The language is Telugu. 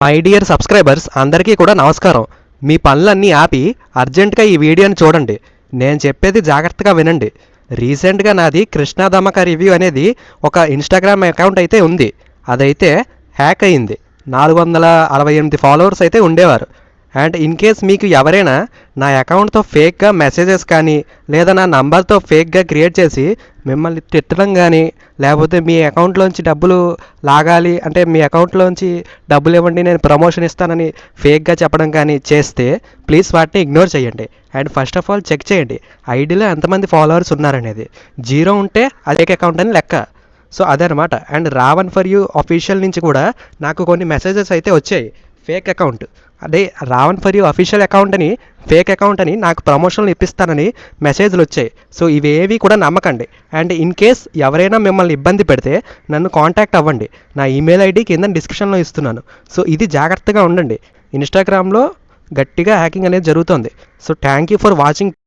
మై డియర్ సబ్స్క్రైబర్స్ అందరికీ కూడా నమస్కారం. మీ పనులన్నీ ఆపి అర్జెంటుగా ఈ వీడియోని చూడండి. నేను చెప్పేది జాగ్రత్తగా వినండి. రీసెంట్గా నాది కృష్ణాదమక రివ్యూ అనేది ఒక ఇన్స్టాగ్రామ్ అకౌంట్ అయితే ఉంది. అదైతే హ్యాక్ అయింది. 468 ఫాలోవర్స్ అయితే ఉండేవారు. అండ్ ఇన్ కేస్ మీకు ఎవరైనా నా అకౌంట్తో ఫేక్గా మెసేజెస్ కానీ లేదా నా నంబర్తో ఫేక్గా క్రియేట్ చేసి మిమ్మల్ని తిట్టడం కానీ లేకపోతే మీ అకౌంట్లోంచి డబ్బులు లాగాలి అంటే మీ అకౌంట్లోంచి డబ్బులు ఇవ్వండి నేను ప్రమోషన్ ఇస్తానని ఫేక్గా చెప్పడం కానీ చేస్తే ప్లీజ్ వాటిని ఇగ్నోర్ చేయండి. And first of all check చేయండి ఐడిలో ఎంతమంది ఫాలోవర్స్ ఉన్నారనేది. 0 ఉంటే అదే అకౌంట్ అని లెక్క. సో అదనమాట. And Ravan for you official నుంచి కూడా నాకు కొన్ని మెసేజెస్ అయితే వచ్చాయి. ఫేక్ అకౌంట్ అదే Ravan for you official account అని ఫేక్ అకౌంట్ అని నాకు ప్రమోషన్లు ఇప్పిస్తానని మెసేజ్లు వచ్చాయి. సో ఇవేవి కూడా నమ్మకండి. అండ్ ఇన్ కేస్ ఎవరైనా మిమ్మల్ని ఇబ్బంది పెడితే నన్ను కాంటాక్ట్ అవ్వండి. నా ఈమెయిల్ ఐడి కింద డిస్క్రిప్షన్లో ఇస్తున్నాను. సో ఇది జాగ్రత్తగా ఉండండి. ఇన్స్టాగ్రామ్లో గట్టిగా హ్యాకింగ్ అనేది జరుగుతుంది. So thank you for watching.